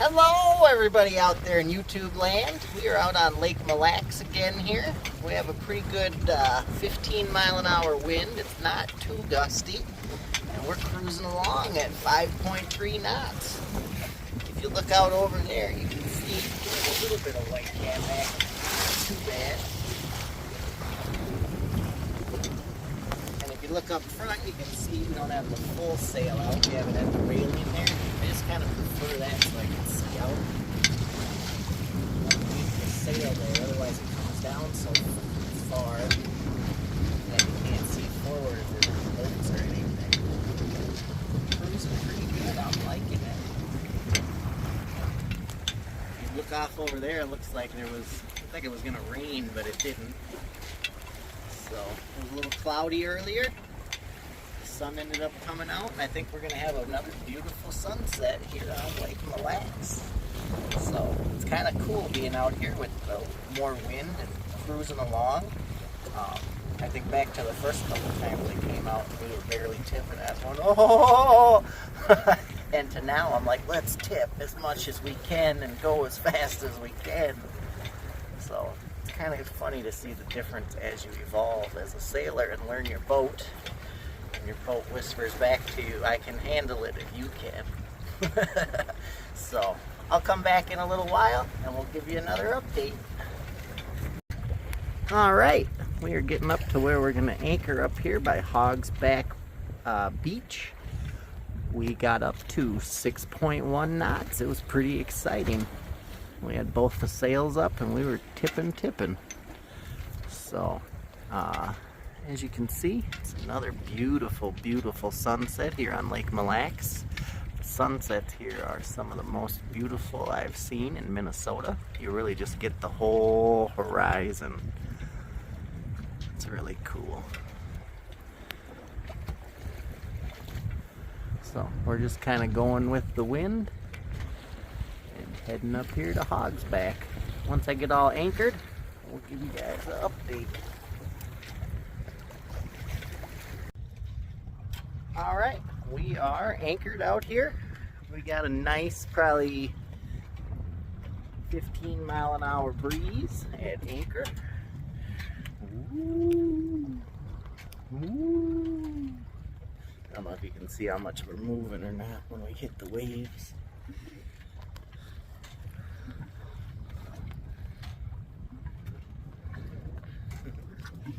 Hello everybody out there in YouTube land. We are out on Lake Mille Lacs again here. We have a pretty good 15-mile-an-hour wind. It's not too gusty. And we're cruising along at 5.3 knots. If you look out over there, you can see a little bit of white cat back. Not too bad. And if you look up front, you can see we don't have the full sail out. We have it at the railing there. I just kind of prefer that so I can see out. Underneath the sail there, otherwise it comes down so far that you can't see forward or boats or anything. Cruising pretty good, I'm liking it. If you look off over there, it looks like it was going to rain, but it didn't. So it was a little cloudy earlier. Sun ended up coming out, and I think we're going to have another beautiful sunset here on Lake Mille Lacs. So it's kind of cool being out here with more wind and cruising along. I think back to the first couple times they came out, we were barely tipping. I was going, oh! And to now I'm like, let's tip as much as we can and go as fast as we can. So it's kind of funny to see the difference as you evolve as a sailor and learn your boat. Your boat whispers back to you, I can handle it if you can. So I'll come back in a little while and we'll give you another update. Alright, we are getting up to where we're going to anchor up here by Hog's Back Beach. We got up to 6.1 knots. It was pretty exciting. We had both the sails up and we were tipping. So as you can see, it's another beautiful sunset here on Lake Mille Lacs. The sunsets here are some of the most beautiful I've seen in Minnesota. You really just get the whole horizon. It's really cool. So we're just kind of going with the wind and heading up here to Hog's Back. Once I get all anchored, we'll give you guys an update. Alright, we are anchored out here. We got a nice, probably 15-mile-an-hour breeze at anchor. Ooh. Ooh. I don't know if you can see how much we're moving or not when we hit the waves.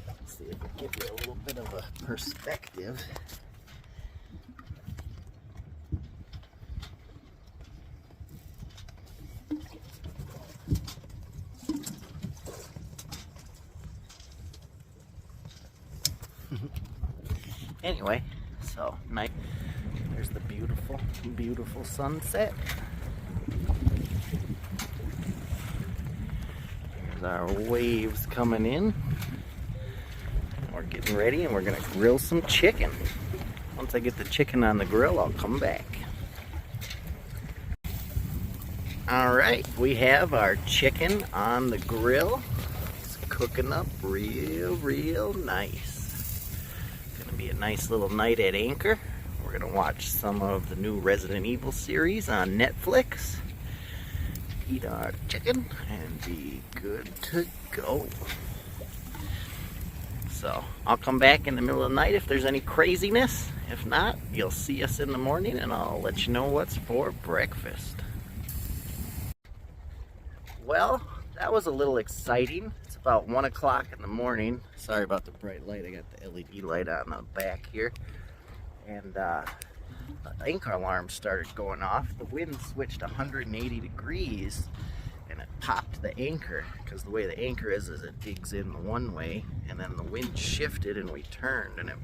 Let's see if we give you a little bit of a perspective. Anyway, so night. There's the beautiful sunset. There's our waves coming in. We're getting ready and we're gonna grill some chicken. Once I get the chicken on the grill, I'll come back. Alright, we have our chicken on the grill. It's cooking up real nice. Be a nice little night at anchor. We're gonna watch some of the new Resident Evil series on Netflix, eat our chicken, and be good to go. So I'll come back in the middle of the night if there's any craziness. If not, you'll see us in the morning and I'll let you know what's for breakfast. Well, that was a little exciting. It's about 1 o'clock in the morning. Sorry about the bright light. I got the LED light on the back here. And the anchor alarm started going off. The wind switched 180 degrees and it popped the anchor. Because the way the anchor is it digs in one way and then the wind shifted and we turned and it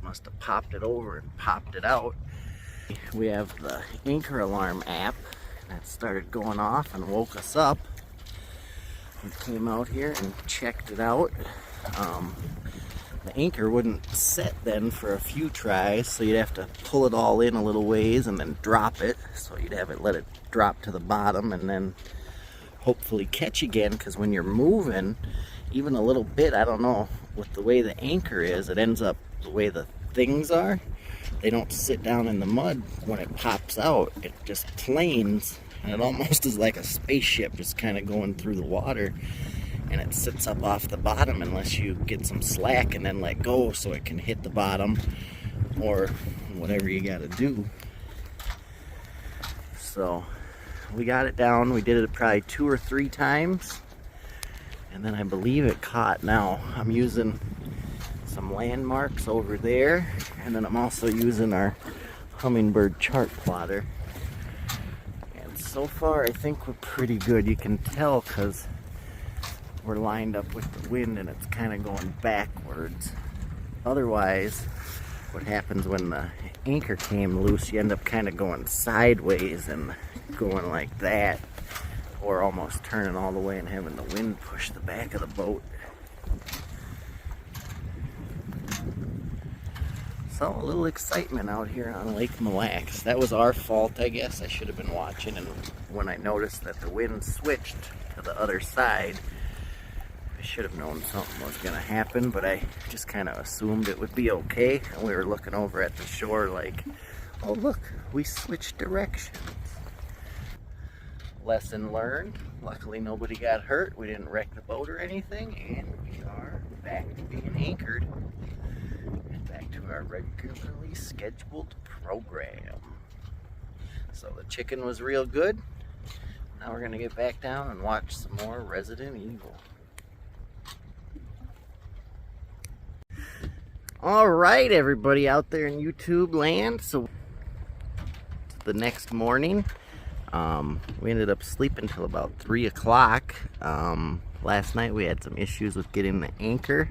must have popped it over and popped it out. We have the anchor alarm app that started going off and woke us up. We came out here and checked it out. The anchor wouldn't set then for a few tries, so you'd have to pull it all in a little ways and then drop it. So you'd have it let it drop to the bottom and then hopefully catch again, because when you're moving even a little bit, I don't know, with the way the anchor is, it ends up the way the things are. They don't sit down in the mud when it pops out. It just planes and it almost is like a spaceship just kind of going through the water, and it sits up off the bottom unless you get some slack and then let go so it can hit the bottom or whatever you got to do. So we got it down. We did it probably 2 or 3 times, and then I believe it caught. Now I'm using some landmarks over there, and then I'm also using our hummingbird chart plotter, and so far I think we're pretty good. You can tell because we're lined up with the wind and it's kind of going backwards. Otherwise, what happens when the anchor came loose, you end up kind of going sideways and going like that, or almost turning all the way and having the wind push the back of the boat. So a little excitement out here on Lake Mille Lacs. That was our fault, I guess. I should have been watching, and when I noticed that the wind switched to the other side, I should have known something was going to happen, but I just kind of assumed it would be okay. And we were looking over at the shore like, oh look, we switched directions. Lesson learned. Luckily nobody got hurt. We didn't wreck the boat or anything, and we are back to being anchored. Back to our regularly scheduled program. So the chicken was real good. Now we're gonna get back down and watch some more Resident Evil. All right, everybody out there in YouTube land. So the next morning, we ended up sleeping till about 3 o'clock. Last night we had some issues with getting the anchor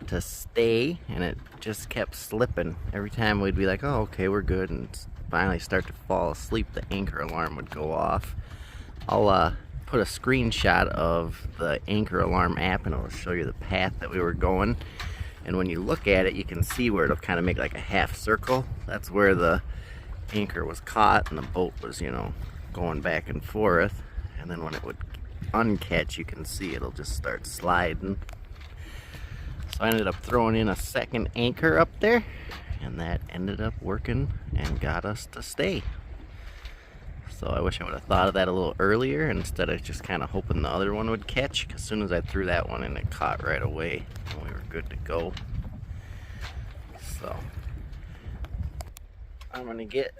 to stay, and it just kept slipping. Every time we'd be like, oh okay, we're good, and finally start to fall asleep, the anchor alarm would go off. I'll put a screenshot of the anchor alarm app and it'll show you the path that we were going, and when you look at it you can see where it'll kind of make like a half circle. That's where the anchor was caught and the boat was, you know, going back and forth, and then when it would uncatch you can see it'll just start sliding. So I ended up throwing in a second anchor up there, and that ended up working and got us to stay. So I wish I would have thought of that a little earlier instead of just kind of hoping the other one would catch. As soon as I threw that one in, it caught right away and we were good to go. So I'm gonna get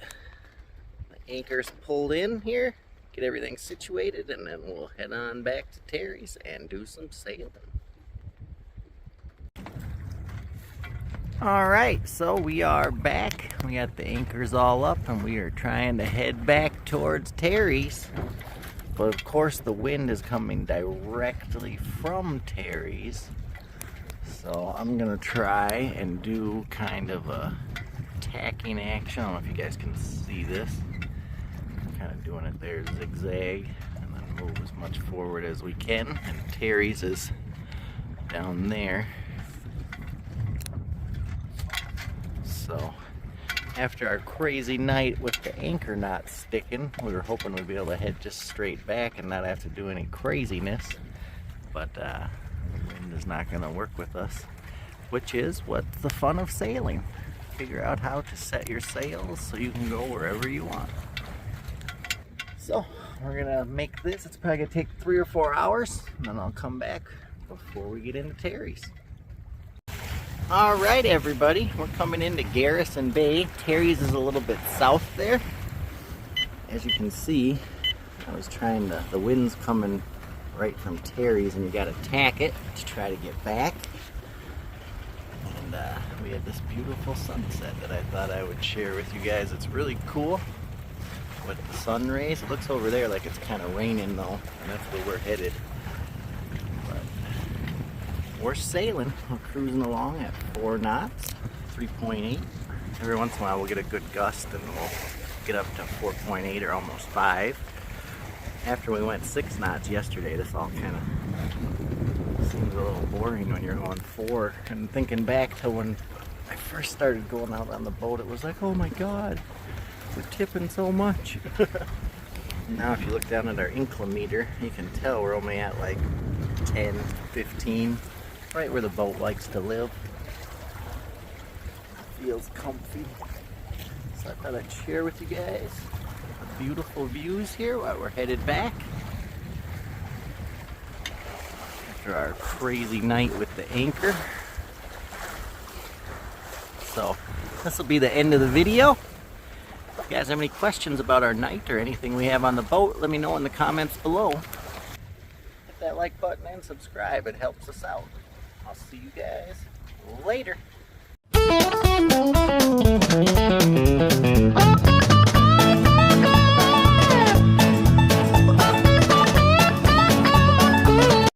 the anchors pulled in here, get everything situated, and then we'll head on back to Terry's and do some sailing. Alright, so we are back. We got the anchors all up and we are trying to head back towards Terry's. But of course the wind is coming directly from Terry's. So I'm going to try and do kind of a tacking action. I don't know if you guys can see this. I'm kind of doing it there, zigzag, and then move as much forward as we can. And Terry's is down there. So after our crazy night with the anchor not sticking, we were hoping we'd be able to head just straight back and not have to do any craziness. But the wind is not going to work with us, which is what's the fun of sailing. Figure out how to set your sails so you can go wherever you want. So we're going to make this. It's probably going to take 3 or 4 hours, and then I'll come back before we get into Terry's. Alright everybody, we're coming into Garrison Bay. Terry's is a little bit south there. As you can see, I was trying to, the wind's coming right from Terry's and you gotta tack it to try to get back. And we had this beautiful sunset that I thought I would share with you guys. It's really cool with the sun rays. It looks over there like it's kind of raining though, and that's where we're headed. We're sailing, we're cruising along at 4 knots, 3.8. Every once in a while we'll get a good gust and we'll get up to 4.8 or almost 5. After we went 6 knots yesterday, this all kind of seems a little boring when you're going 4. And thinking back to when I first started going out on the boat, it was like, oh my god, we're tipping so much. Now if you look down at our inclinometer, you can tell we're only at like 10, 15. Right where the boat likes to live. Feels comfy. So I thought I'd share with you guys. the beautiful views here while we're headed back. After our crazy night with the anchor. So this will be the end of the video. If you guys have any questions about our night or anything we have on the boat, let me know in the comments below. Hit that like button and subscribe, it helps us out. I'll see you guys later.